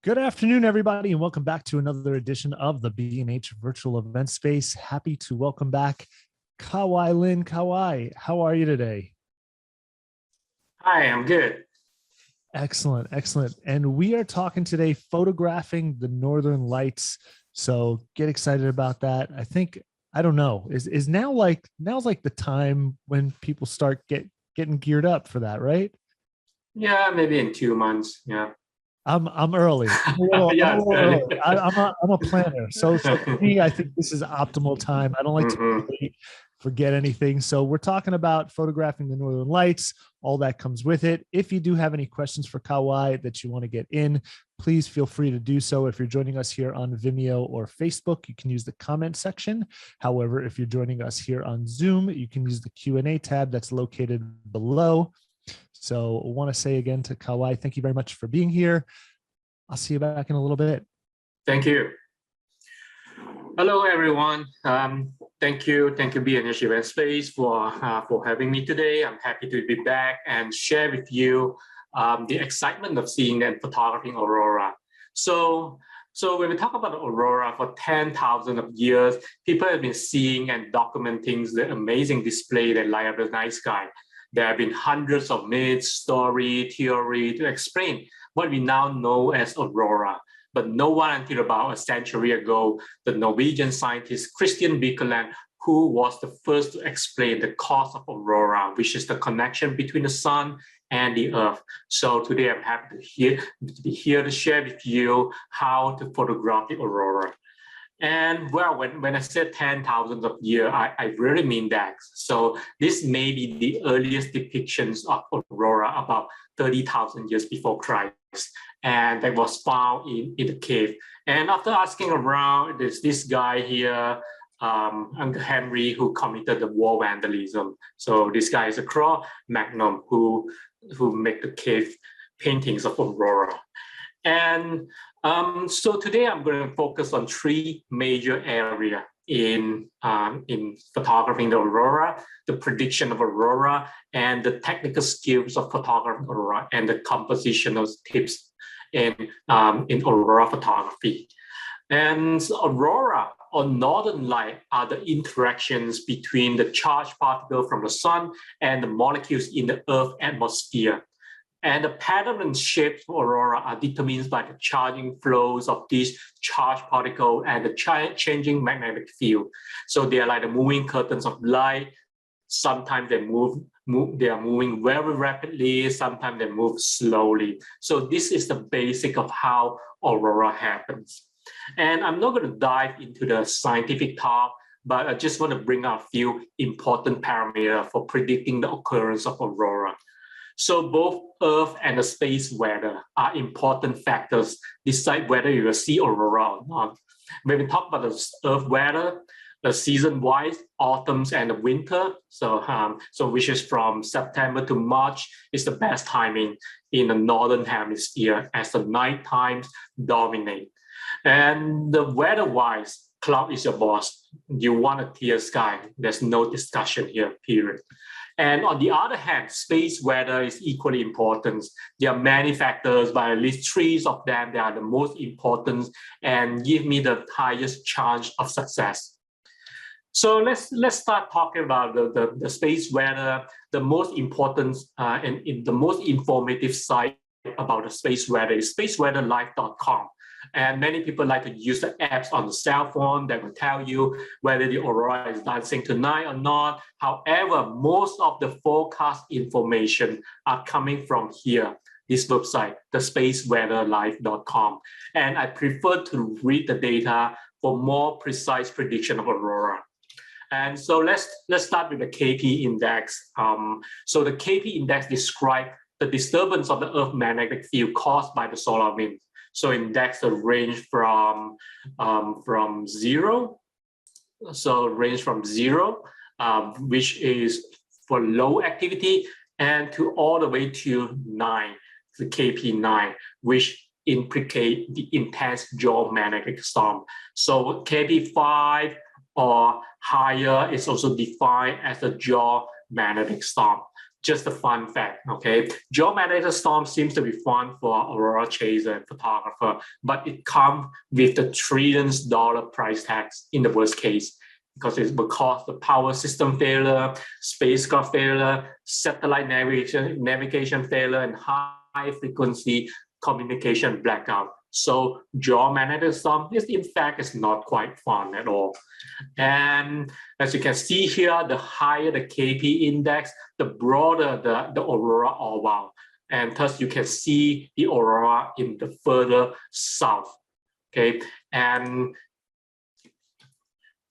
Good afternoon, everybody, and welcome back to another edition of the B&H Virtual Event Space. Happy to welcome back Kah-Wai Lin. Kah-Wai, how are you today? Hi, I'm good. Excellent, excellent. And we are talking today photographing the Northern Lights. So get excited about that. I don't know, is now's like the time when people start getting geared up for that, right? Yeah, maybe in 2 months. Yeah. I'm early. I'm a Yeah, it's little early. early. I'm a planner. So for me, I think this is optimal time. I don't like to Mhm. forget anything. So we're talking about photographing the Northern Lights, all that comes with it. If you do have any questions for Kah-Wai that you want to get in, please feel free to do so. If you're joining us here on Vimeo or Facebook, you can use the comment section. However, if you're joining us here on Zoom, you can use the Q&A tab that's located below. So I want to say again to Kah-Wai, thank you very much for being here. I'll see you back in a little bit. Thank you. Hello, everyone. Thank you, B&H Event Space for having me today. I'm happy to be back and share with you the excitement of seeing and photographing Aurora. So when we talk about Aurora for 10,000 of years, people have been seeing and documenting the amazing display that light up the night sky. There have been hundreds of myths, story, theory to explain what we now know as Aurora. But no one until about a century ago, the Norwegian scientist Christian Birkeland, who was the first to explain the cause of Aurora, which is the connection between the sun and the earth. So today I'm happy to be here to share with you how to photograph the Aurora. And well, when I said 10,000 of years, I really mean that. So this may be the earliest depictions of Aurora about 30,000 years before Christ. And that was found in the cave. And after asking around, there's this guy here, Uncle Henry, who committed the war vandalism. So this guy is a Cro-Magnon who made the cave paintings of Aurora. And so today I'm going to focus on three major areas in photographing the Aurora, the prediction of Aurora, and the technical skills of photographing Aurora, and the compositional tips in Aurora photography. And Aurora or northern light are the interactions between the charged particle from the sun and the molecules in the Earth's atmosphere. And the pattern and shapes of Aurora are determined by the charging flows of these charged particles and the changing magnetic field. So they are like the moving curtains of light. Sometimes they they are moving very rapidly, sometimes they move slowly. So this is the basic of how Aurora happens. And I'm not going to dive into the scientific talk, but I just want to bring out a few important parameters for predicting the occurrence of Aurora. So both Earth and the space weather are important factors decide whether you will see Aurora or not. When we talk about the Earth weather, the season-wise, autumns and the winter, so which is from September to March, is the best timing in the northern hemisphere as the night times dominate. And the weather-wise, cloud is your boss. You want a clear sky. There's no discussion here, period. And on the other hand, space weather is equally important. There are many factors, but at least three of them that are the most important and give me the highest chance of success. So let's start talking about the space weather. The most important and the most informative site about the space weather is spaceweatherlive.com. And many people like to use the apps on the cell phone that will tell you whether the aurora is dancing tonight or not. However, most of the forecast information are coming from here, this website, the spaceweatherlive.com. And I prefer to read the data for more precise prediction of aurora. And so let's start with the KP index. So the KP index describes the disturbance of the Earth magnetic field caused by the solar wind. So index the range from zero. So range from zero, which is for low activity, and to all the way to 9, the KP9, which implicate the intense geomagnetic storm. So KP5 or higher is also defined as a geomagnetic storm. just a fun fact, okay? Geomagnetic storm seems to be fun for aurora chaser and photographer, but it comes with the trillions dollar price tags in the worst case, because it will cause the power system failure, spacecraft failure, satellite navigation failure, and high frequency communication blackout. So geomagnetic storm is in fact is not quite fun at all. And as you can see here, the higher the KP index, the broader the aurora oval. And thus you can see the aurora in the further south. Okay, and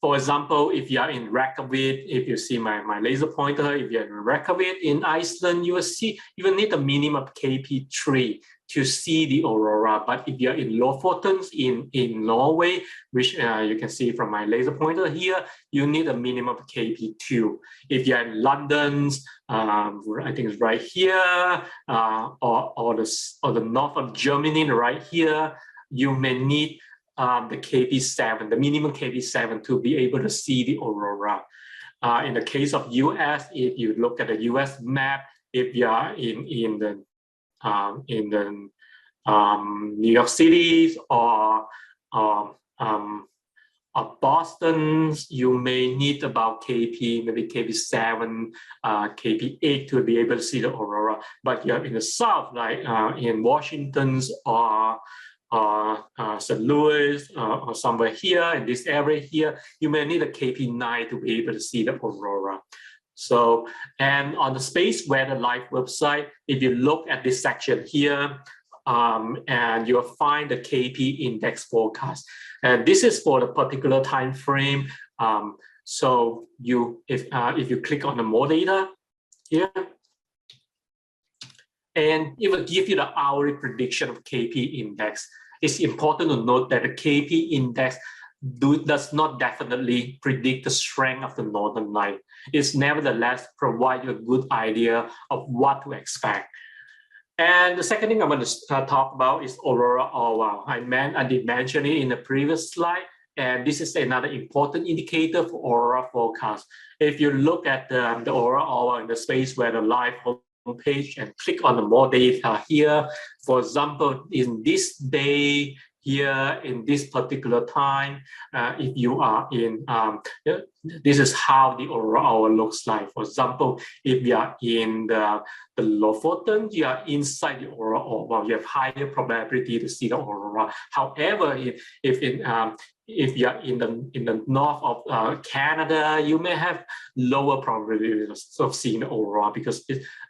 for example, if you are in Reykjavik, if you see my laser pointer, if you're in Reykjavik in Iceland, you will need a minimum of KP3 to see the aurora. But if you're in Lofoten in Norway, which you can see from my laser pointer here, you need a minimum of KP2. If you're in London, I think it's right here, or the north of Germany right here, you may need the KP7, the minimum KP7 to be able to see the aurora. In the case of US, if you look at the US map, if you are in the New York City or Boston, you may need about maybe KP7, KP8 to be able to see the aurora. But you're in the south, like in Washington or St. Louis or somewhere here in this area here, you may need a KP9 to be able to see the aurora. So, and on the Space Weather Live website, if you look at this section here, and you'll find the KP index forecast. And this is for the particular time frame. So if you click on the more data here, and it will give you the hourly prediction of KP index. It's important to note that the KP index does not definitely predict the strength of the northern light. It's nevertheless provide you a good idea of what to expect. And the second thing I'm going to talk about is aurora oval. I did mention it in the previous slide, and this is another important indicator for aurora forecast. If you look at the aurora oval in the Space Weather Live page and click on the more data here. For example, in this day here, in this particular time, if you are in, this is how the aurora oval looks like. For example, if you are in the Lofoten, you are inside the aurora oval, you have higher probability to see the aurora. However, if you are in the north of Canada, you may have lower probability of seeing the aurora because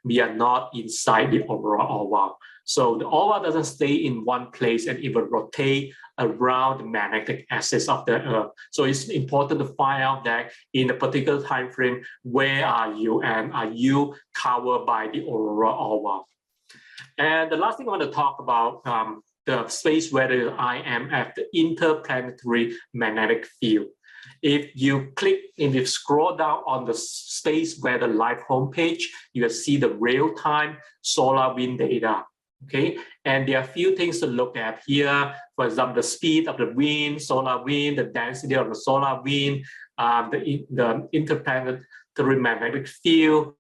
we are not inside the aurora oval. So the oval doesn't stay in one place and it will rotate around the magnetic axis of the Earth. So it's important to find out that in a particular time frame, where are you and are you covered by the aurora oval? And the last thing I want to talk about, the space weather IMF, the interplanetary magnetic field. If you scroll down on the Space Weather Live homepage, you will see the real-time solar wind data. Okay, and there are a few things to look at here. For example, the speed of the wind, solar wind, the density of the solar wind, the interplanetary magnetic field.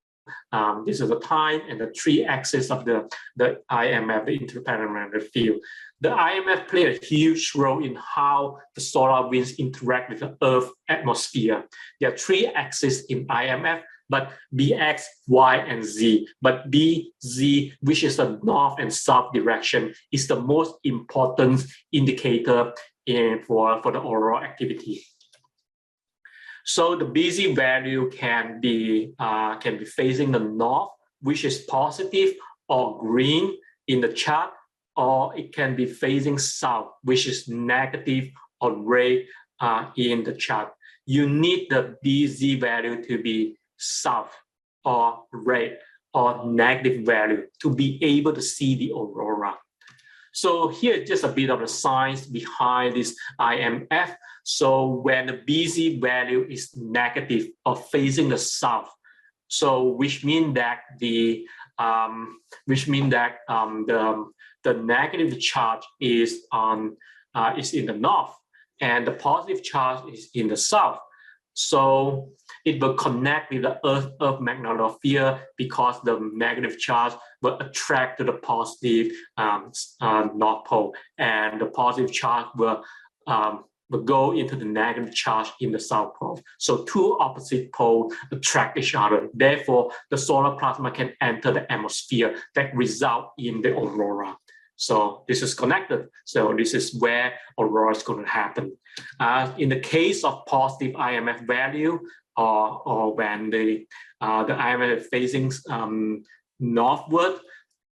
This is the time and the three axes of the IMF, the interplanetary magnetic field. The IMF play a huge role in how the solar winds interact with the Earth atmosphere. There are three axes in IMF, but BX, Y, and Z. But BZ, which is the north and south direction, is the most important indicator for the aurora activity. So the BZ value can be facing the north, which is positive or green in the chart, or it can be facing south, which is negative or red in the chart. You need the BZ value to be south or red or negative value to be able to see the aurora. So here's just a bit of the science behind this IMF. So when the BZ value is negative or facing the south, so which means that the negative charge is in the north and the positive charge is in the south. So it will connect with the Earth magnetosphere because the negative charge will attract to the positive North Pole, and the positive charge will go into the negative charge in the South Pole. So two opposite poles attract each other. Therefore, the solar plasma can enter the atmosphere that result in the aurora. So this is connected. So this is where aurora is going to happen. In the case of positive IMF value, or when the IMF is facing northward,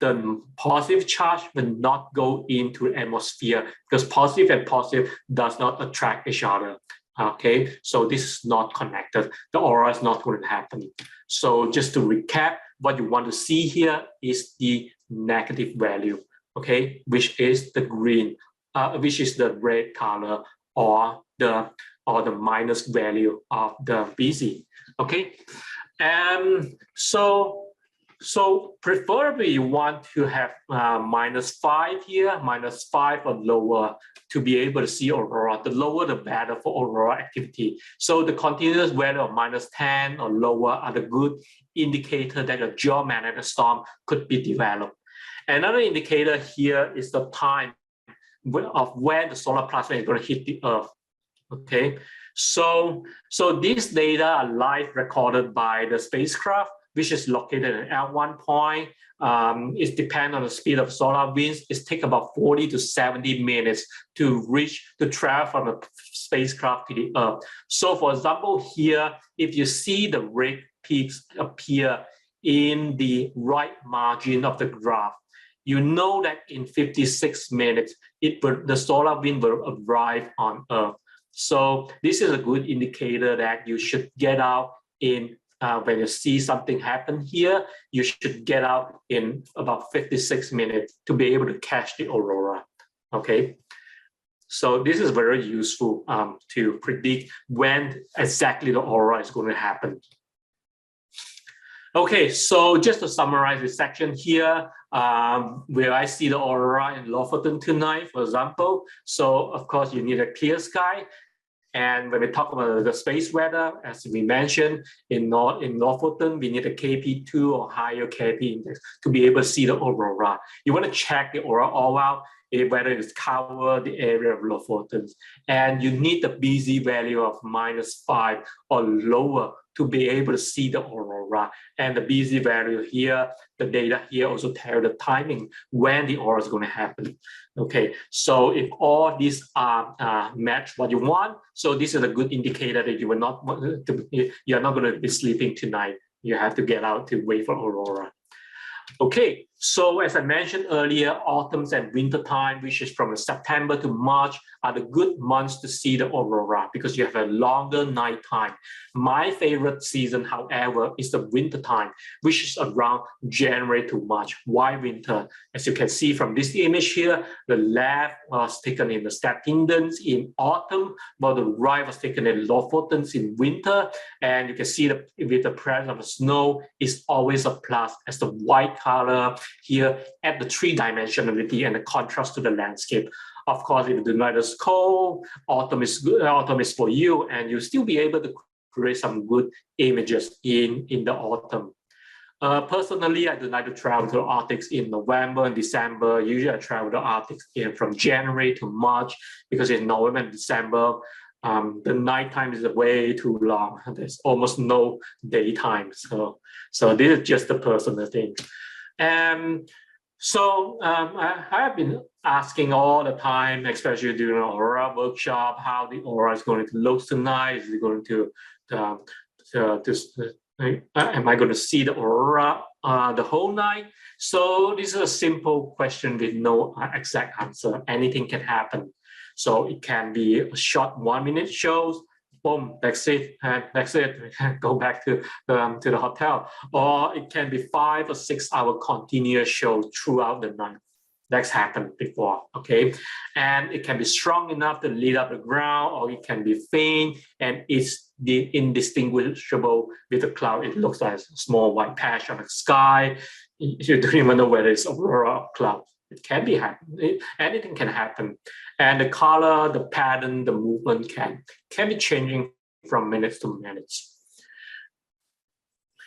the positive charge will not go into the atmosphere because positive and positive does not attract each other. Okay, so this is not connected. The aurora is not going to happen. So just to recap, what you want to see here is the negative value, okay, which is the green, which is the red color, or the minus value of the BZ. Okay, and so preferably you want to have -5 here, -5 or lower to be able to see aurora. The lower the better for aurora activity. So the continuous value of -10 or lower are the good indicator that a geomagnetic storm could be developed. Another indicator here is the time of when the solar plasma is going to hit the Earth. Okay, so these data are live recorded by the spacecraft, which is located at one point. It depends on the speed of solar winds. It takes about 40 to 70 minutes to travel from the spacecraft to the Earth. So for example, here, if you see the red peaks appear in the right margin of the graph, you know that in 56 minutes, the solar wind will arrive on Earth. So this is a good indicator that you should get out in when you see something happen here, you should get out in about 56 minutes to be able to catch the aurora, okay? So this is very useful to predict when exactly the aurora is going to happen. Okay, so just to summarize this section here, where I see the aurora in Lofoten tonight, for example. So of course you need a clear sky. And when we talk about the space weather, as we mentioned, in Lofoten, we need a KP2 or higher KP index to be able to see the aurora. You want to check the aurora all out, whether it's cover the area of Lofoten. And you need the BZ value of -5 or lower to be able to see the aurora. And the BZ value here, the data here also tell the timing when the aurora is going to happen. Okay, so if all these are match what you want, so this is a good indicator that you're not going to be sleeping tonight. You have to get out to wait for aurora. Okay, so as I mentioned earlier, autumns and winter time, which is from September to March, are the good months to see the aurora because you have a longer night time. My favorite season, however, is the winter time, which is around January to March. Why winter? As you can see from this image here, the left was taken in the Statindens in autumn, while the right was taken in Lofotens in winter. And you can see that with the presence of the snow, it's always a plus as the white color here at the three-dimensionality and the contrast to the landscape. Of course, if the night is cold, autumn is good. Autumn is for you, and you'll still be able to create some good images in the autumn. Personally, I do like to travel to the Arctic in November and December. Usually, I travel to the Arctic from January to March because in November and December, the nighttime is way too long. There's almost no daytime. So this is just a personal thing. So I have been asking all the time, especially during the Aurora workshop, how the Aurora is going to look tonight. Is it going to am I going to see the Aurora the whole night? So this is a simple question with no exact answer. Anything can happen. So it can be a short 1-minute shows. Boom, that's it. That's it. Go back to the hotel. Or it can be 5 or 6 hour continuous show throughout the night. That's happened before, okay? And it can be strong enough to lit up the ground, or it can be faint and it's indistinguishable with the cloud. It looks like a small white patch on the sky. You don't even know whether it's aurora or cloud. It can be happening. Anything can happen. And the color, the pattern, the movement can be changing from minutes to minutes.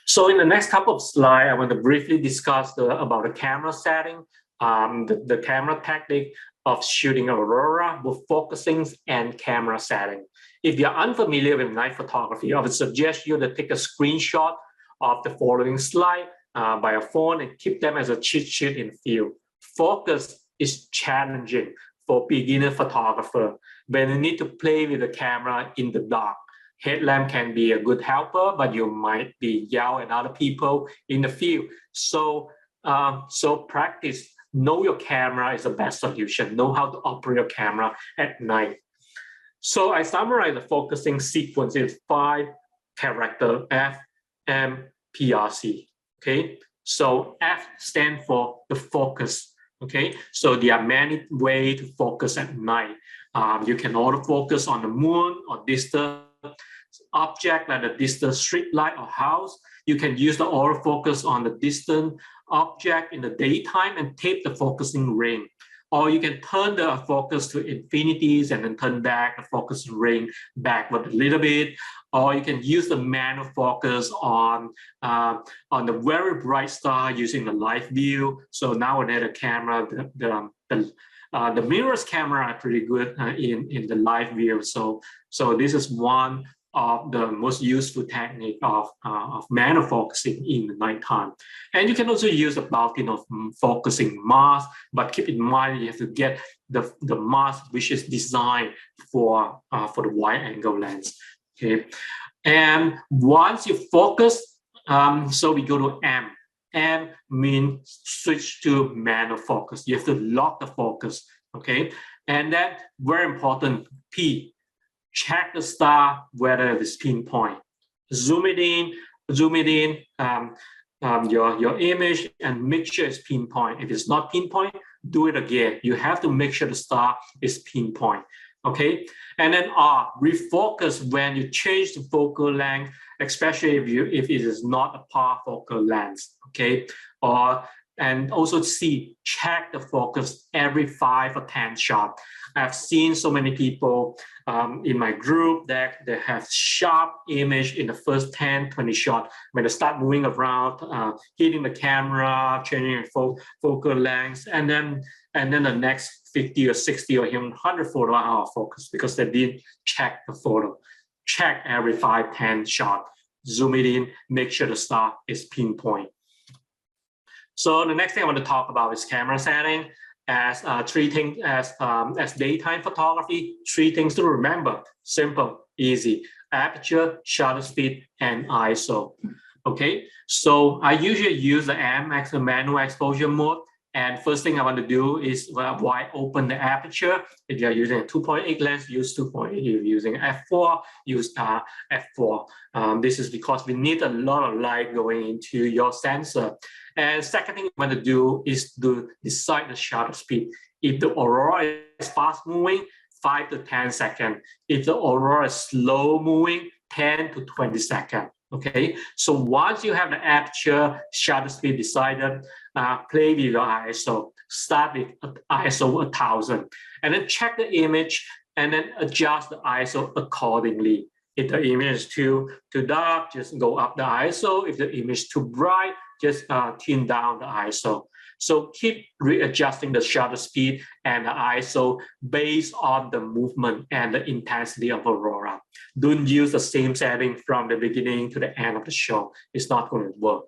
So in the next couple of slides, I want to briefly discuss about the camera setting, the camera technique of shooting Aurora, both focusing and camera setting. If you're unfamiliar with night photography, I would suggest you to take a screenshot of the following slide by a phone and keep them as a cheat sheet in field. Focus is challenging for beginner photographer when you need to play with the camera in the dark. Headlamp can be a good helper, but you might be yell at other people in the field. So practice. Know your camera is the best solution. Know how to operate your camera at night. So I summarize the focusing sequence in 5 characters: F, M, PRC. Okay. So F stands for the focus. Okay. So there are many ways to focus at night. You can autofocus on the moon or distant object like a distant street light or house. You can use the autofocus on the distant object in the daytime and tape the focusing ring. Or you can turn the focus to infinities and then turn back the focusing ring backward a little bit. Or you can use the manual focus on the very bright star using the live view. So nowadays the camera, the mirrorless camera are pretty good in the live view. So this is one of the most useful technique of manual focusing in the nighttime. And you can also use a built-in of focusing mask, but keep in mind you have to get the mask which is designed for the wide angle lens. Okay, and once you focus, so we go to M. M means switch to manual focus. You have to lock the focus. Okay, and then very important, P. Check the star whether it is pinpoint. Zoom it in, your image and make sure it's pinpoint. If it's not pinpoint, do it again. You have to make sure the star is pinpoint. Okay, and then R, refocus when you change the focal length, especially if it is not a parfocal lens. Okay, and also C, check the focus every 5 or 10 shots. I've seen so many people in my group that they have sharp image in the first 10, 20 shots. When they start moving around, hitting the camera, changing focal length, and then the next 50 or 60 or even 100 photo are out of focus because they didn't check the photo. Check every 5, 10 shots. Zoom it in, make sure the star is pinpoint. So the next thing I want to talk about is camera setting. As 3 things as daytime photography, 3 things to remember. Simple, easy: aperture, shutter speed, and ISO. Okay, so I usually use the M as the manual exposure mode. And first thing I want to do is wide open the aperture. If you're using a 2.8 lens, use 2.8. If you're using f4, use f4. This is because we need a lot of light going into your sensor. And second thing you want to do is to decide the shutter speed. If the Aurora is fast moving, 5 to 10 seconds. If the Aurora is slow moving, 10 to 20 seconds. Okay, so once you have the aperture, shutter speed decided, play with your ISO. Start with ISO 1000, and then check the image, and then adjust the ISO accordingly. If the image is too dark, just go up the ISO. If the image is too bright, just tune down the ISO. So keep readjusting the shutter speed and the ISO based on the movement and the intensity of Aurora. Don't use the same setting from the beginning to the end of the show. It's not going to work.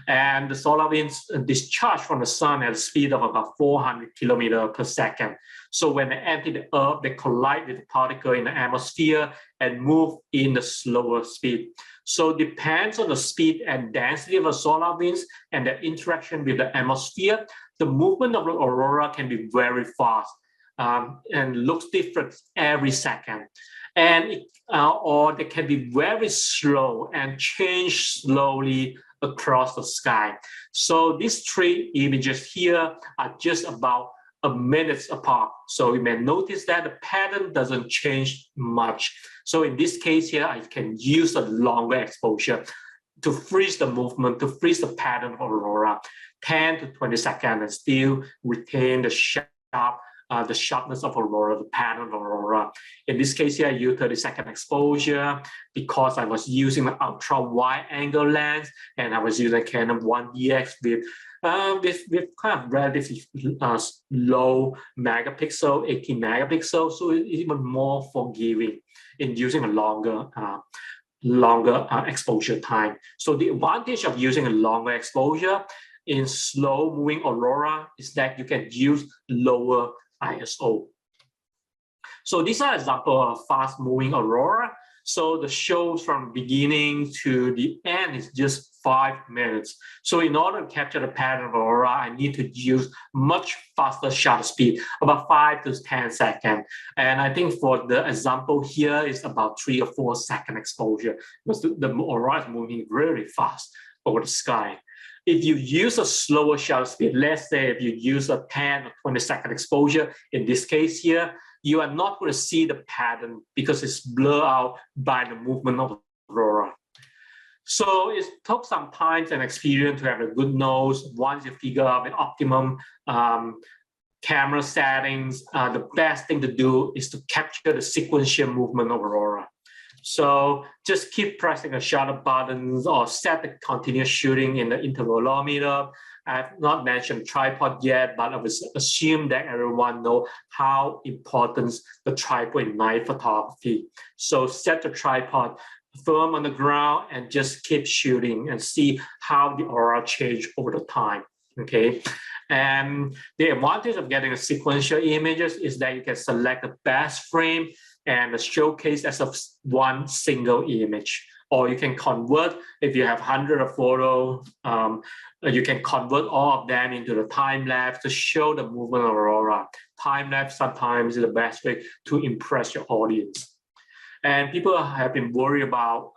And the solar winds discharge from the sun at a speed of about 400 kilometers per second. So when they enter the Earth, they collide with the particle in the atmosphere and move in the slower speed. So depends on the speed and density of the solar winds and the interaction with the atmosphere, the movement of the Aurora can be very fast and looks different every second. And or they can be very slow and change slowly across the sky. So these 3 images here are just about a minute apart. So you may notice that the pattern doesn't change much. So in this case here, I can use a longer exposure to freeze the movement, to freeze the pattern of Aurora, 10 to 20 seconds, and still retain the sharp the sharpness of aurora, the pattern of aurora. In this case here, I used 30-second exposure because I was using an ultra wide angle lens, and I was using Canon 1DX with kind of relatively low megapixel, 18 megapixels, so it's even more forgiving in using a longer exposure time. So the advantage of using a longer exposure in slow moving aurora is that you can use lower ISO. So these are examples of fast moving aurora. So the show from beginning to the end is just 5 minutes. So in order to capture the pattern of aurora, I need to use much faster shutter speed, about 5 to 10 seconds. And I think for the example here is about 3 or 4 second exposure, because the aurora is moving really fast over the sky. If you use a slower shutter speed, let's say if you use a 10 or 20 second exposure, in this case here, you are not going to see the pattern because it's blurred out by the movement of aurora. So it took some time and experience to have a good nose. Once you figure out the optimum camera settings, the best thing to do is to capture the sequential movement of aurora. So just keep pressing the shutter buttons or set the continuous shooting in the intervalometer. I've not mentioned tripod yet, but I would assume that everyone knows how important the tripod in night photography. So set the tripod firm on the ground and just keep shooting and see how the aurora change over the time. Okay, and the advantage of getting a sequential images is that you can select the best frame and showcase as of one single image, or you can convert, if you have 100 of photos, you can convert all of them into the time lapse to show the movement of aurora. Time lapse sometimes is the best way to impress your audience. And people have been worried about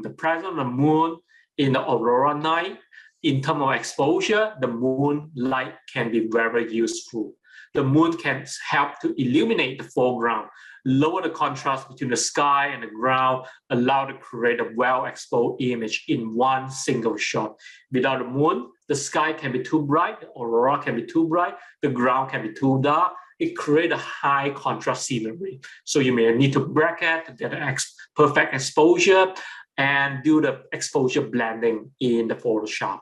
the presence of the moon in the aurora night. In terms of exposure, the moon light can be very useful. The moon can help to illuminate the foreground, lower the contrast between the sky and the ground, allow to create a well-exposed image in one single shot. Without the moon, the sky can be too bright, the aurora can be too bright, the ground can be too dark. It creates a high contrast scenery. So you may need to bracket to get an perfect exposure and do the exposure blending in the Photoshop.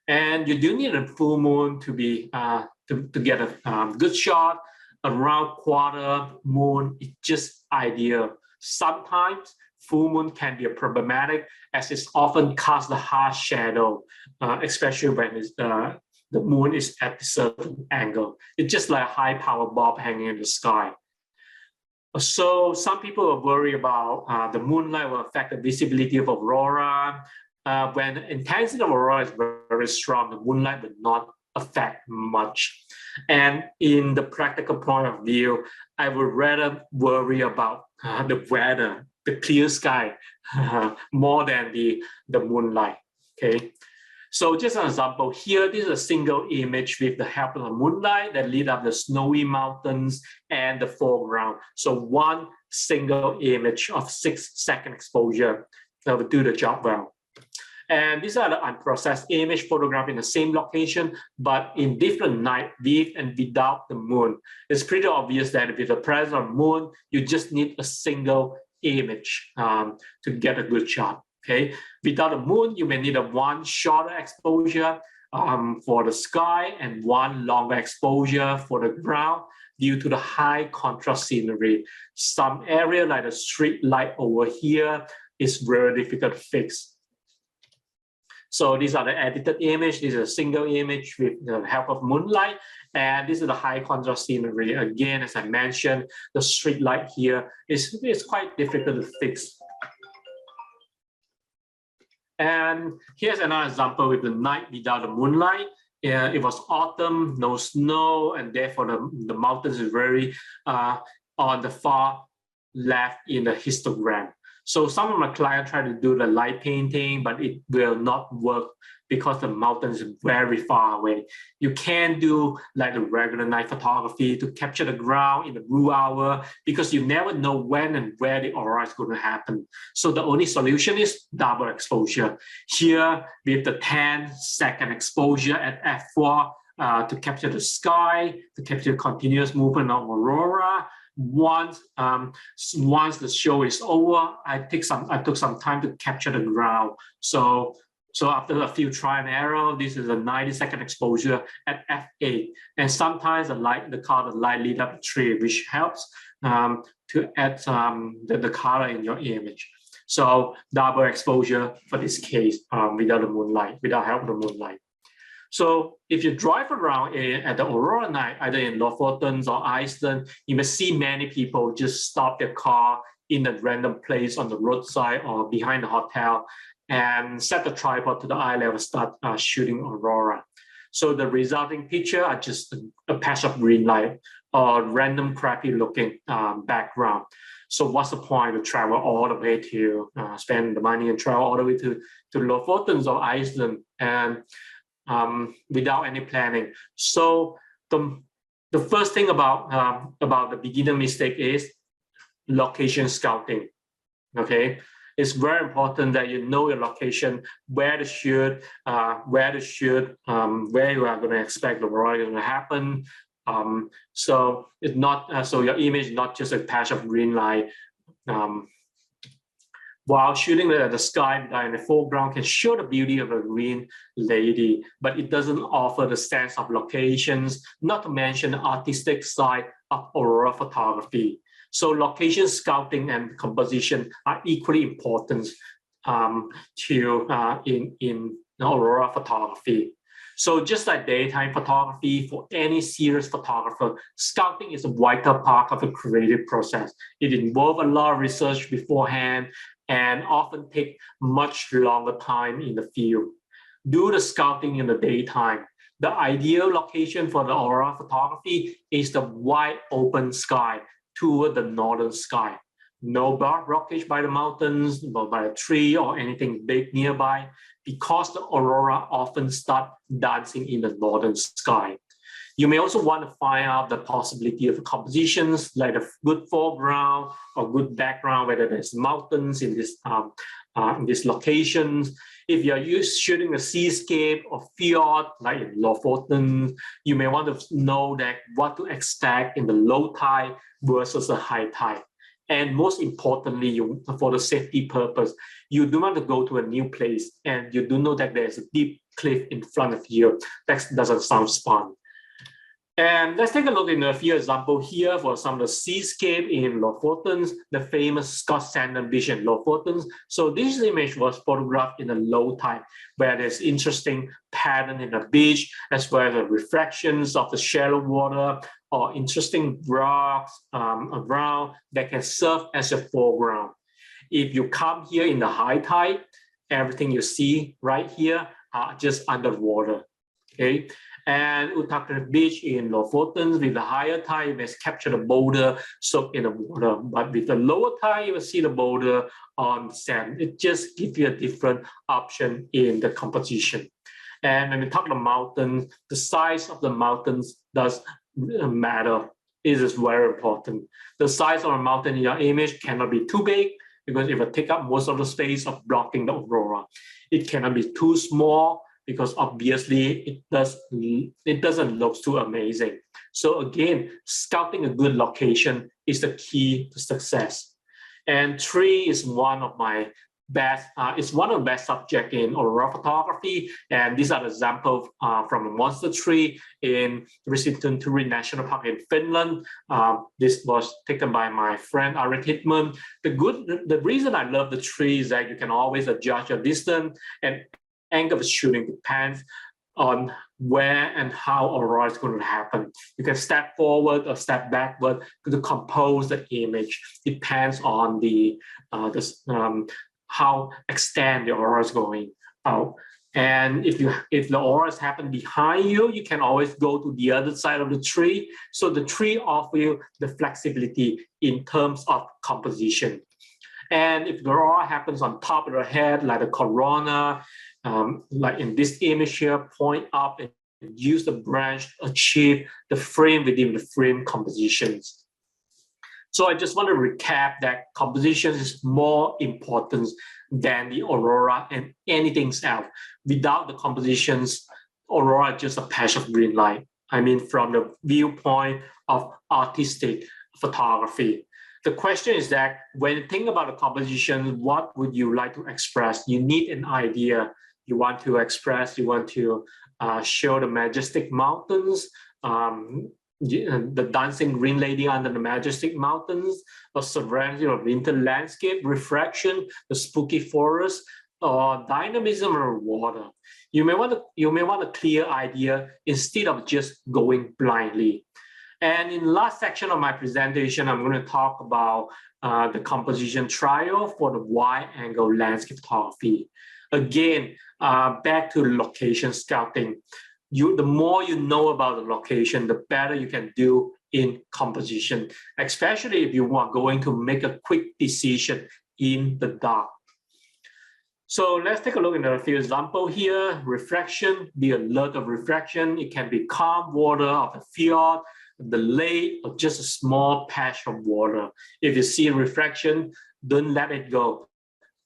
And you do need a full moon to be to get a good shot. Around quarter moon is just ideal. Sometimes full moon can be problematic as it's often casts a harsh shadow, especially when it's, the moon is at a certain angle. It's just like a high power bulb hanging in the sky. So some people are worried about the moonlight will affect the visibility of aurora. When the intensity of aurora is very strong, the moonlight will not affect much. And in the practical point of view, I would rather worry about the weather, the clear sky, more than the moonlight, okay? So just an example here, this is a single image with the help of the moonlight that lit up the snowy mountains and the foreground. So one single image of 6 second exposure that will do the job well. And these are the unprocessed image photographed in the same location, but in different night, with and without the moon. It's pretty obvious that with the presence of moon, you just need a single image to get a good shot. Okay, without the moon, you may need a one shorter exposure for the sky and one longer exposure for the ground due to the high contrast scenery. Some area like the street light over here is very difficult to fix. So these are the edited image. This is a single image with the help of moonlight. And this is the high contrast scenery. Again, as I mentioned, the street light here is quite difficult to fix. And here's another example with the night without the moonlight. It was autumn, no snow, and therefore the mountains is very on the far left in the histogram. So some of my clients try to do the light painting, but it will not work because the mountain is very far away. You can't do like the regular night photography to capture the ground in the blue hour because you never know when and where the aurora is going to happen. So the only solution is double exposure. Here with the 10 second exposure at f4, to capture the sky, to capture continuous movement of aurora. Once the show is over, I took some time to capture the ground. So after a few try and error, this is a 90-second exposure at f8, and sometimes the light lit up the tree, which helps to add the color in your image. So double exposure for this case without help of the moonlight. So if you drive around at the aurora night, either in Lofoten or Iceland, you may see many people just stop their car in a random place on the roadside or behind the hotel and set the tripod to the eye level, start shooting aurora. So the resulting picture are just a patch of green light or random crappy looking background. So what's the point to travel all the way to spend the money and travel all the way to Lofoten or Iceland and without any planning? So the first thing about the beginner mistake is location scouting. Okay, it's very important that you know your location, where to shoot, where you are going to expect the aurora going to happen. So it's not so your image is not just a patch of green light. While shooting at the sky in the foreground can show the beauty of a green lady, but it doesn't offer the sense of locations, not to mention the artistic side of aurora photography. So location scouting and composition are equally important in aurora photography. So just like daytime photography, for any serious photographer, scouting is a vital part of the creative process. It involves a lot of research beforehand and often take much longer time in the field. Do the scouting in the daytime. The ideal location for the aurora photography is the wide open sky toward the northern sky. No blockage by the mountains, no by a tree or anything big nearby, because the aurora often start dancing in the northern sky. You may also want to find out the possibility of compositions like a good foreground or good background, whether there's mountains in these locations. If you're shooting a seascape or fjord, like in Lofoten, you may want to know that what to expect in the low tide versus the high tide. And most importantly, for the safety purpose, you do want to go to a new place and you do know that there's a deep cliff in front of you. That doesn't sound fun. And let's take a look at a few examples here for some of the seascape in Lofoten, the famous Scott Sandon Beach in Lofoten. So this image was photographed in a low tide, where there's interesting pattern in the beach, as well as the reflections of the shallow water or interesting rocks around that can serve as a foreground. If you come here in the high tide, everything you see right here are just underwater. Okay. And Uttarakhand Beach in Lofoten, with the higher tide, you may capture the boulder soaked in the water. But with the lower tide, you will see the boulder on sand. It just gives you a different option in the composition. And when we talk about mountains, the size of the mountains does matter. It is very important. The size of a mountain in your image cannot be too big, because it will take up most of the space of blocking the aurora. It cannot be too small, because obviously it doesn't look too amazing. So again, scouting a good location is the key to success. And tree is one of my best, it's one of the best subjects in aurora photography. And these are examples from a monster tree in Riistuturi National Park in Finland. This was taken by my friend Ari Hitman. The reason I love the tree is that you can always adjust your distance, and angle of shooting depends on where and how aurora is going to happen. You can step forward or step backward to compose the image. It depends on how extend the aurora is going out. And if the auroras happen behind you, you can always go to the other side of the tree. So the tree offers you the flexibility in terms of composition. And if the aurora happens on top of the head, like the corona, like in this image here, point up and use the branch to achieve the frame within the frame compositions. So I just want to recap that composition is more important than the aurora and anything else. Without the compositions, aurora is just a patch of green light. I mean, from the viewpoint of artistic photography. The question is that when you think about the composition, what would you like to express? You need an idea. You want to express, you want to show the majestic mountains, the dancing green lady under the majestic mountains, or serenity of winter landscape, refraction, the spooky forest, or dynamism of water. You may want a clear idea instead of just going blindly. And in the last section of my presentation, I'm going to talk about the composition trial for the wide-angle landscape photography. Again, back to location scouting. The more you know about the location, the better you can do in composition, especially if you are going to make a quick decision in the dark. So let's take a look at a few examples here. Refraction, be alert of refraction. It can be calm water of a fjord, the lake, or just a small patch of water. If you see refraction, don't let it go.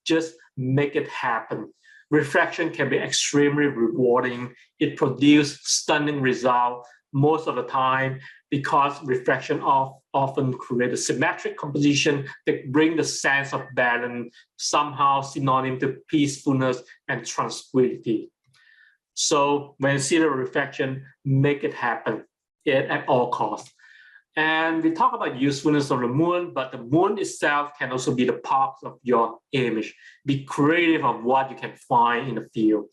Just make it happen. Refraction can be extremely rewarding. It produces stunning results most of the time because refraction often creates a symmetric composition that brings the sense of balance, somehow synonym to peacefulness and tranquility. So when you see the refraction, make it happen at all costs. And we talk about usefulness of the moon, but the moon itself can also be the part of your image. Be creative of what you can find in the field.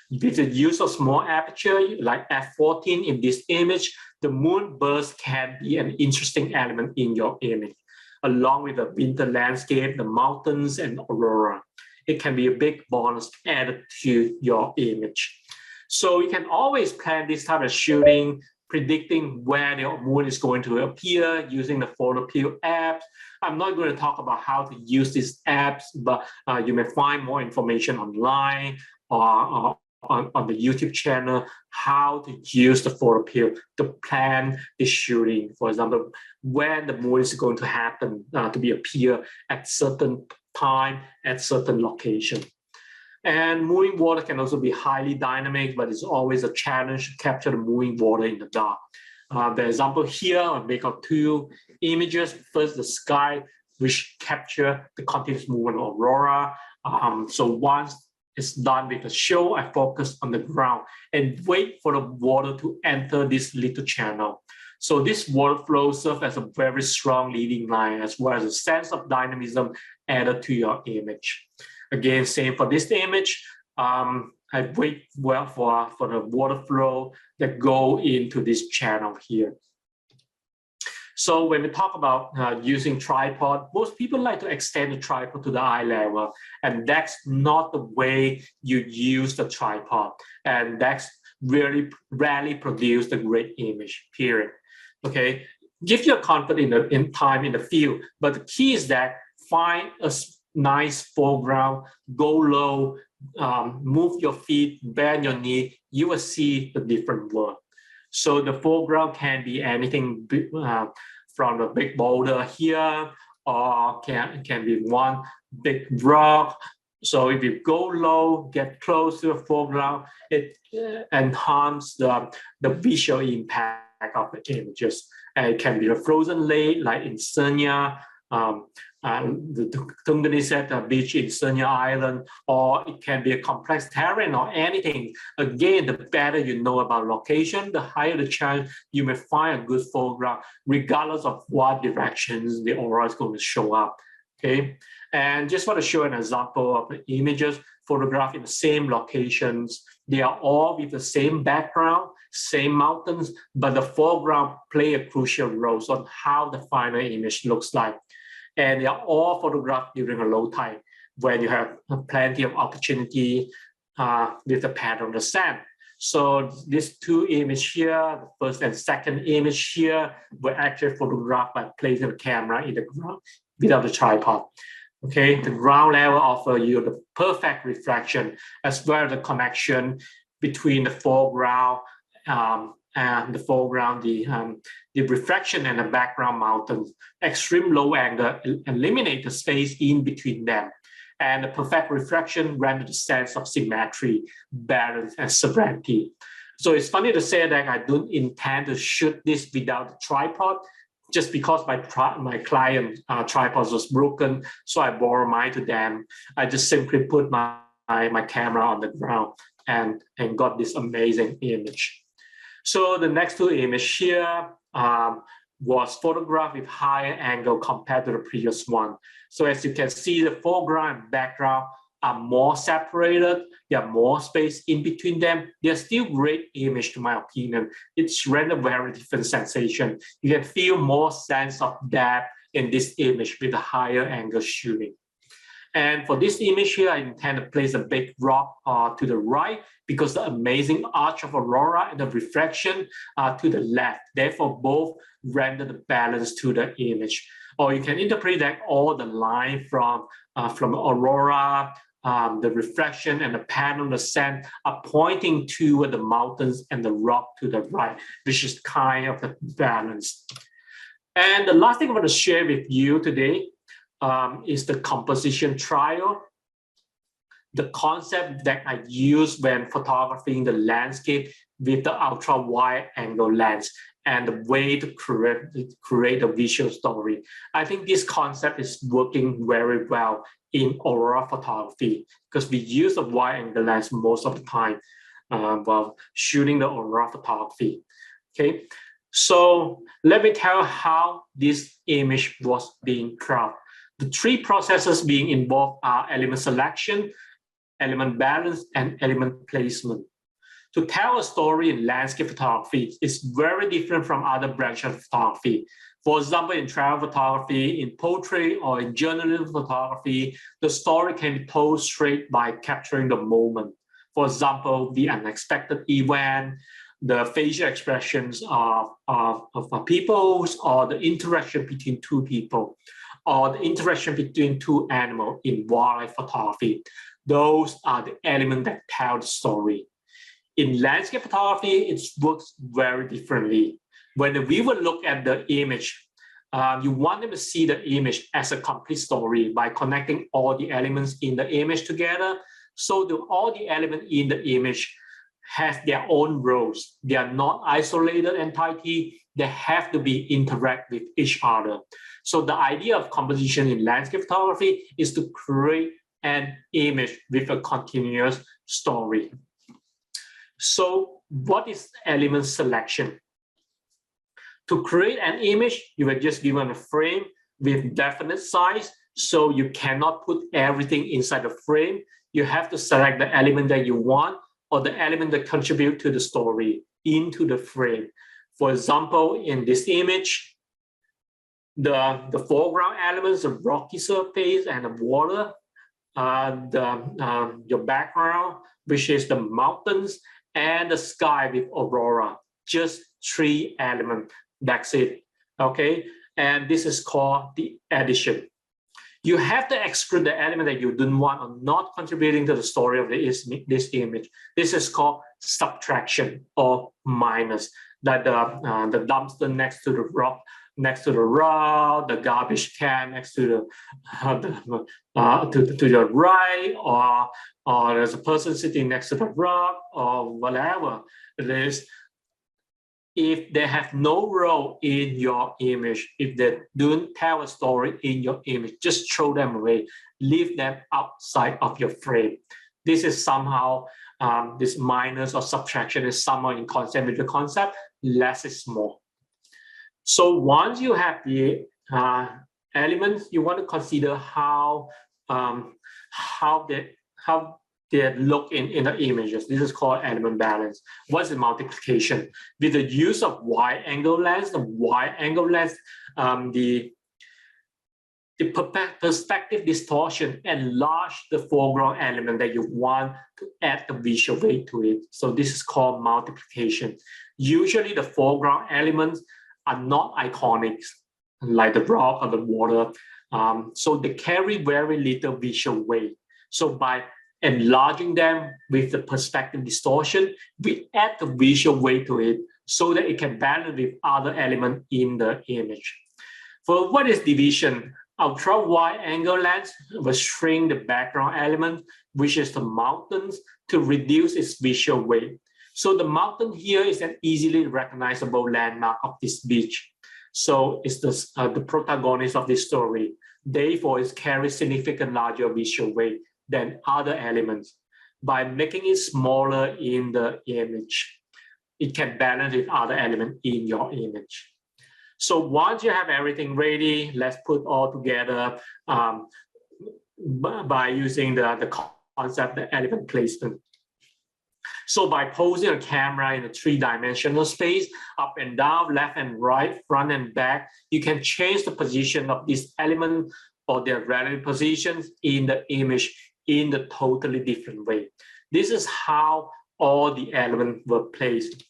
With the use of small aperture, like f14 in this image, the moon burst can be an interesting element in your image, along with the winter landscape, the mountains, and aurora. It can be a big bonus added to your image. So you can always plan this type of shooting, predicting where the moon is going to appear using the PhotoPil app. I'm not going to talk about how to use these apps, but you may find more information online or on the YouTube channel, how to use the PhotoPil to plan the shooting. For example, when the moon is going to happen to appear at certain time at certain location. And moving water can also be highly dynamic, but it's always a challenge to capture the moving water in the dark. The example here, I make up two images. First, the sky, which capture the continuous movement of aurora. So once it's done with the show, I focus on the ground and wait for the water to enter this little channel. So this water flow serves as a very strong leading line, as well as a sense of dynamism added to your image. Again, same for this image. I wait well for the water flow that go into this channel here. So when we talk about using tripod, most people like to extend the tripod to the eye level, and that's not the way you use the tripod, and that's really rarely produce the great image, period. Okay, give you a confidence in time in the field, but the key is that find a nice foreground, go low, move your feet, bend your knee, you will see the different world. So the foreground can be anything from a big boulder here, or can be one big rock. So if you go low, get close to the foreground, it enhances the visual impact of the images. And it can be a frozen lake like in Senya, the Tunganisat beach in Senya Island, or it can be a complex terrain or anything. Again, the better you know about location, the higher the chance you may find a good foreground, regardless of what directions the aurora is going to show up. Okay, and just want to show an example of the images photographed in the same locations. They are all with the same background, same mountains, but the foreground play a crucial role on how the final image looks like. And they are all photographed during a low tide, when you have plenty of opportunity with the pattern of the sand. So these two images here, the first and second image here, were actually photographed by placing the camera in the ground without the tripod. Okay, the ground level offers you the perfect reflection, as well as the connection between the foreground and the reflection and the background mountains. Extreme low angle eliminate the space in between them. And the perfect reflection renders the sense of symmetry, balance, and serenity. So it's funny to say that I don't intend to shoot this without a tripod, just because my client tripod was broken, so I borrowed mine to them. I just simply put my camera on the ground and got this amazing image. So the next two images here was photographed with higher angle compared to the previous one. So as you can see, the foreground and background are more separated. There are more space in between them. They're still great image, to my opinion. It's render very different sensation. You can feel more sense of depth in this image with a higher angle shooting. And for this image here, I intend to place a big rock to the right because the amazing arch of Aurora and the reflection are to the left. Therefore, both render the balance to the image. Or you can interpret that all the line from Aurora, the reflection and the pan on the sand are pointing toward the mountains and the rock to the right, which is kind of the balance. And the last thing I want to share with you today is the composition trial. The concept that I use when photographing the landscape with the ultra wide angle lens and the way to create a visual story. I think this concept is working very well in Aurora photography because we use a wide angle lens most of the time while shooting the Aurora photography. Okay, so let me tell you how this image was being crafted. The three processes being involved are element selection, element balance, and element placement. To tell a story in landscape photography is very different from other branches of photography. For example, in travel photography, in portrait, or in journalism photography, the story can be told straight by capturing the moment. For example, the unexpected event, the facial expressions of people, or the interaction between two people, or the interaction between two animals in wildlife photography. Those are the elements that tell the story. In landscape photography, it works very differently. When the viewer look at the image, you want them to see the image as a complete story by connecting all the elements in the image together. So all the elements in the image have their own roles. They are not isolated entity. They have to be interact with each other. So the idea of composition in landscape photography is to create an image with a continuous story. So what is element selection? To create an image, you are just given a frame with definite size, so you cannot put everything inside the frame. You have to select the element that you want or the element that contribute to the story into the frame. For example, in this image, the foreground elements, the rocky surface and the water, your background, which is the mountains, and the sky with Aurora. Just three elements, that's it, okay? And this is called the addition. You have to exclude the element that you don't want or not contributing to the story of this image. This is called subtraction or minus, like the dumpster next to the rock, the garbage can next to the right, or there's a person sitting next to the rock, or whatever it is. If they have no role in your image, if they don't tell a story in your image, just throw them away, leave them outside of your frame. This is somehow, this minus or subtraction is somehow in concept with the concept, less is more. So once you have the elements, you want to consider how they look in the images. This is called element balance. What's the multiplication? With the use of wide angle lens, the perspective distortion enlarge the foreground element that you want to add the visual weight to it. So this is called multiplication. Usually the foreground elements are not iconic, like the rock or the water. So they carry very little visual weight. So by enlarging them with the perspective distortion, we add the visual weight to it so that it can balance with other elements in the image. For what is division? Ultra wide angle lens will shrink the background element, which is the mountains, to reduce its visual weight. So the mountain here is an easily recognizable landmark of this beach. So it's the protagonist of this story. Therefore, it carries significant larger visual weight than other elements. By making it smaller in the image, it can balance with other elements in your image. So once you have everything ready, let's put all together by using the concept, the element placement. So by posing a camera in a three-dimensional space, up and down, left and right, front and back, you can change the position of this element or their relative positions in the image in a totally different way. This is how all the elements were placed.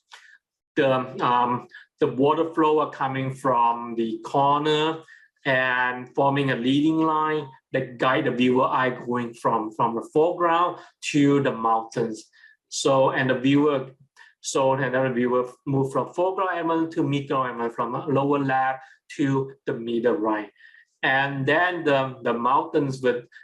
The water flow are coming from the corner and forming a leading line that guide the viewer eye going from the foreground to the mountains. So another viewer move from foreground element to middle element, from lower left to the middle right. And then the mountains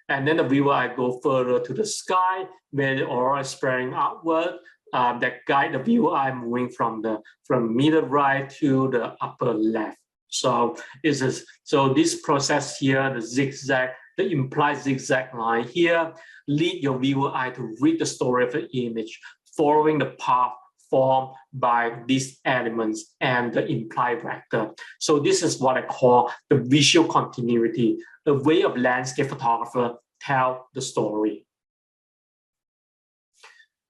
and then the viewer eye go further to the sky where the aurora is spreading outward. That guide the viewer eye moving from middle right to the upper left. So this process here, the zigzag, the implied zigzag line here, lead your viewer eye to read the story of the image, following the path formed by these elements and the implied vector. So this is what I call the visual continuity, a way of landscape photographer tell the story.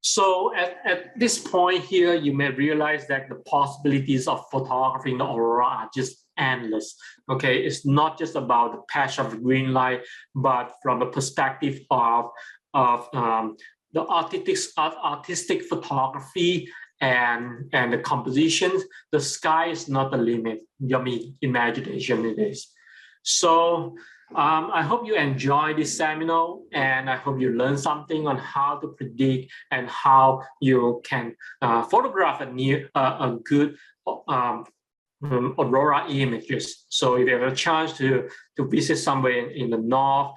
So at this point here, you may realize that the possibilities of photographing the aurora are just endless. Okay, it's not just about the patch of green light, but from the perspective of the artistic photography and the compositions, the sky is not the limit. Your imagination it is. So I hope you enjoy this seminar, and I hope you learn something on how to predict and how you can photograph a good aurora images. So if you have a chance to visit somewhere in the north,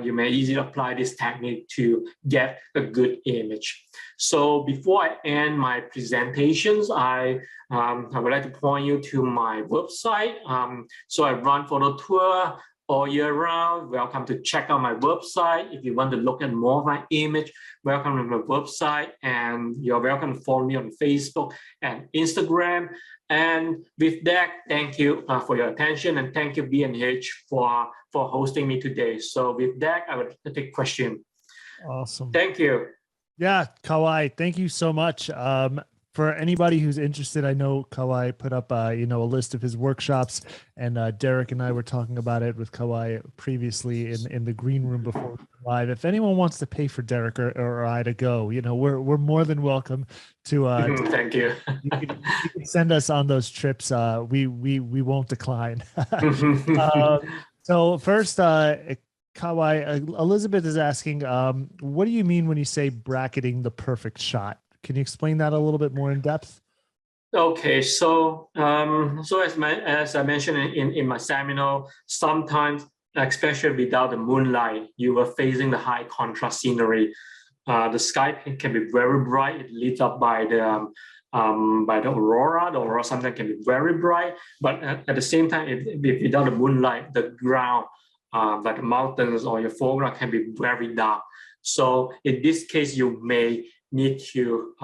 you may easily apply this technique to get a good image. So before I end my presentations, I would like to point you to my website. So I run photo tour all year round. Welcome to check out my website. If you want to look at more of my image, welcome to my website, and you're welcome to follow me on Facebook and Instagram. And with that, thank you for your attention, and thank you B&H for hosting me today. So with that, I would take question. Awesome. Thank you. Yeah, Kah-Wai, thank you so much. For anybody who's interested, I know Kah-Wai put up a list of his workshops, and Derek and I were talking about it with Kah-Wai previously in the green room before live. If anyone wants to pay for Derek or I to go, we're more than welcome to. Thank you. You can send us on those trips. We won't decline. So first, Kah-Wai, Elizabeth is asking, what do you mean when you say bracketing the perfect shot? Can you explain that a little bit more in depth? Okay, so as I mentioned in my seminar, sometimes, especially without the moonlight, you were facing the high contrast scenery. The sky can be very bright, it lit up by the aurora. The aurora sometimes can be very bright, but at the same time, if without the moonlight, the ground, like the mountains or your foreground, can be very dark. So in this case, you may need to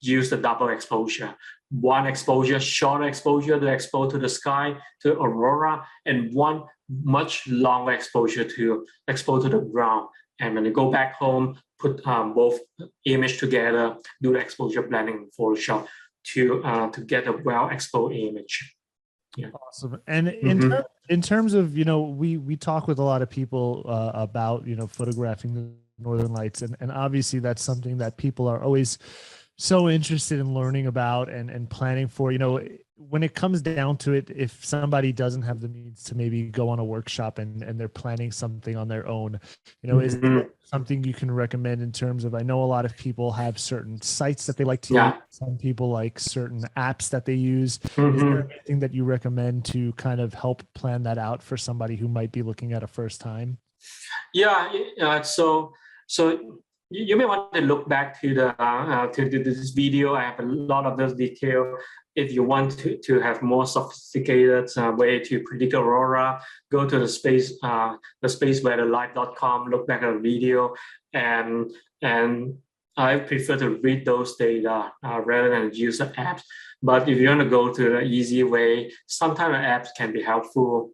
use the double exposure. One exposure, short exposure to expose to the sky, to aurora, and one much longer exposure to expose to the ground. And when you go back home, put both image together, do the exposure blending in Photoshop to get a well-exposed image. Yeah. Awesome. And in terms of, we talk with a lot of people about, photographing the Northern Lights, and obviously that's something that people are always so interested in learning about and planning for. When it comes down to it, if somebody doesn't have the means to maybe go on a workshop and they're planning something on their own, is there something you can recommend in terms of, I know a lot of people have certain sites that they like to use. Some people like certain apps that they use. Is there anything that you recommend to kind of help plan that out for somebody who might be looking at a first time? Yeah, so you may want to look back to this video. I have a lot of those details. If you want to have more sophisticated way to predict aurora, go to the spaceweatherlive.com, look back at the video, and I prefer to read those data rather than use the apps. But if you want to go to the easy way, sometimes the apps can be helpful.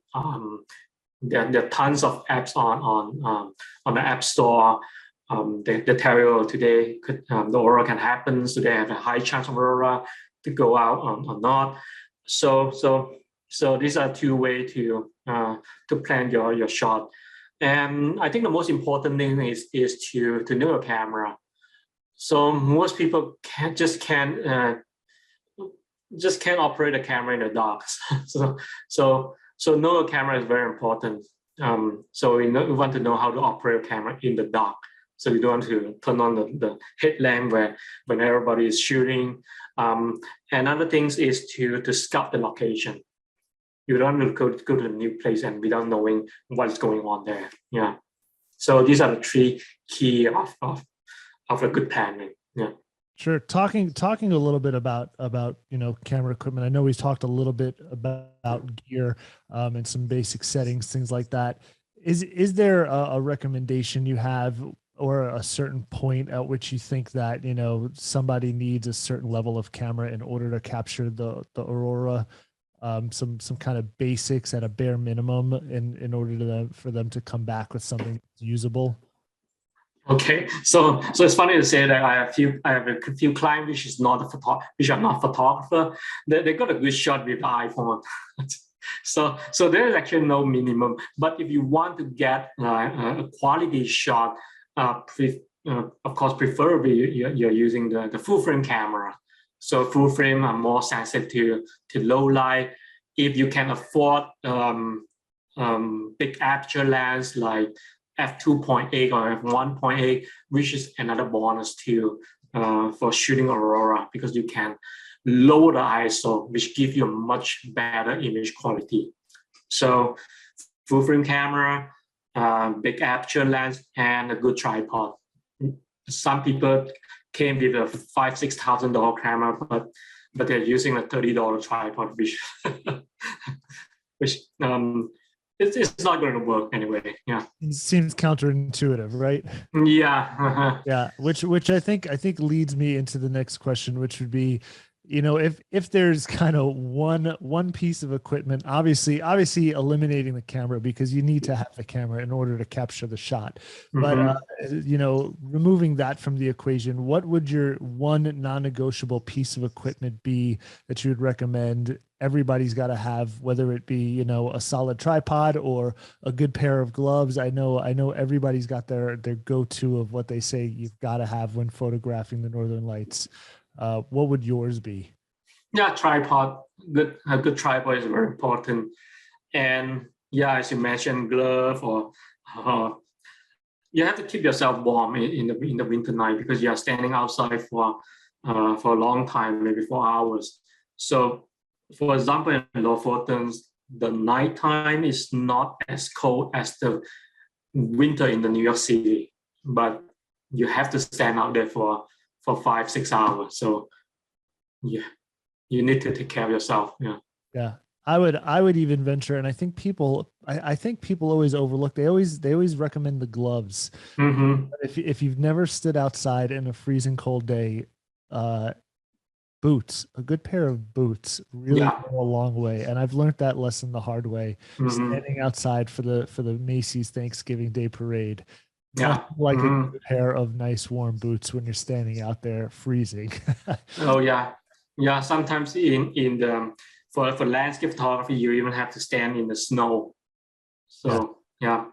There are tons of apps on the App Store. They tell you today the aurora can happen, so they have a high chance of aurora to go out or not. So these are two ways to plan your shot. And I think the most important thing is to know your camera. So most people can't operate a camera in the dark. So know your camera is very important. So we want to know how to operate a camera in the dark. So you don't want to turn on the headlamp when everybody is shooting. And other things is to scout the location. You don't want to go to a new place and without knowing what's going on there. Yeah. So these are the three key of a good planning. Yeah. Sure. Talking a little bit about camera equipment. I know we talked a little bit about gear and some basic settings, things like that. Is there a recommendation you have, or a certain point at which you think that somebody needs a certain level of camera in order to capture the aurora? Some kind of basics at a bare minimum in order for them to come back with something usable. Okay, so it's funny to say that I have a few clients which are not photographer. They got a good shot with the iPhone. So there is actually no minimum. But if you want to get a quality shot, of course, preferably you're using the full frame camera. So full frame are more sensitive to low light. If you can afford big aperture lens like f2.8 or f1.8, which is another bonus too for shooting aurora, because you can lower the ISO, which gives you a much better image quality. So full frame camera, big aperture lens, and a good tripod. Some people came with a $5,000-$6,000 camera, but they're using a $30 tripod, which it's not going to work anyway. Yeah, it seems counterintuitive, right? Yeah. Yeah, which I think leads me into the next question, which would be, if there's kind of one piece of equipment, obviously eliminating the camera, because you need to have the camera in order to capture the shot. But removing that from the equation, what would your one non-negotiable piece of equipment be that you would recommend everybody's got to have, whether it be a solid tripod or a good pair of gloves? I know everybody's got their go-to of what they say you've got to have when photographing the Northern Lights. What would yours be? Yeah, tripod. A good tripod is very important. And yeah, as you mentioned, glove, or you have to keep yourself warm in the winter night, because you are standing outside for a long time, maybe 4 hours. So, for example, in Lofoten, the nighttime is not as cold as the winter in the New York City, but you have to stand out there for 5-6 hours. So yeah, you need to take care of yourself. Yeah. I would even venture, and I think people always overlook. They always recommend the gloves. Mm-hmm. If you've never stood outside in a freezing cold day, boots, a good pair of boots really go a long way. And I've learned that lesson the hard way. Mm-hmm. Standing outside for the Macy's Thanksgiving Day Parade. Nothing like a good pair of nice warm boots when you're standing out there freezing. Oh yeah. Yeah. Sometimes for landscape photography, you even have to stand in the snow. So yeah.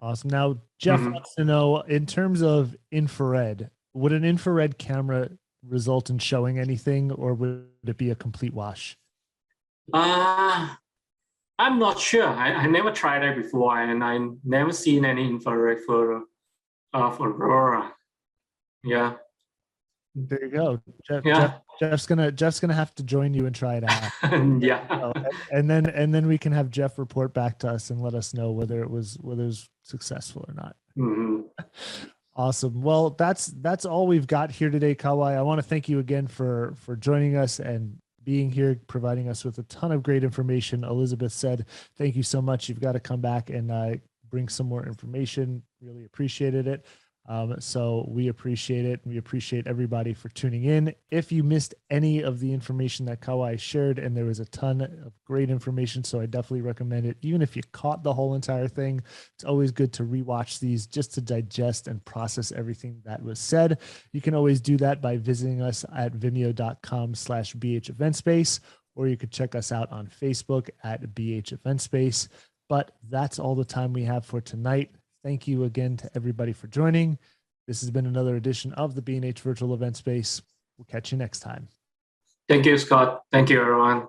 Awesome. Now, Jeff wants to know, in terms of infrared, would an infrared camera result in showing anything, or would it be a complete wash? I'm not sure. I never tried that before, and I never seen any infrared photo of aurora. Yeah. There you go. Jeff's gonna have to join you and try it out. Yeah. And then we can have Jeff report back to us and let us know whether it was successful or not. Mm-hmm. Awesome. Well, that's all we've got here today, Kah-Wai. I want to thank you again for joining us and being here, providing us with a ton of great information. Elizabeth said, thank you so much. You've got to come back and bring some more information. Really appreciated it. So we appreciate it. We appreciate everybody for tuning in. If you missed any of the information that Kah-Wai shared, and there was a ton of great information, so I definitely recommend it. Even if you caught the whole entire thing, it's always good to rewatch these just to digest and process everything that was said. You can always do that by visiting us at vimeo.com/BH Eventspace, or you could check us out on Facebook at BH Eventspace. But that's all the time we have for tonight. Thank you again to everybody for joining. This has been another edition of the B&H Virtual Event Space. We'll catch you next time. Thank you, Scott. Thank you, everyone.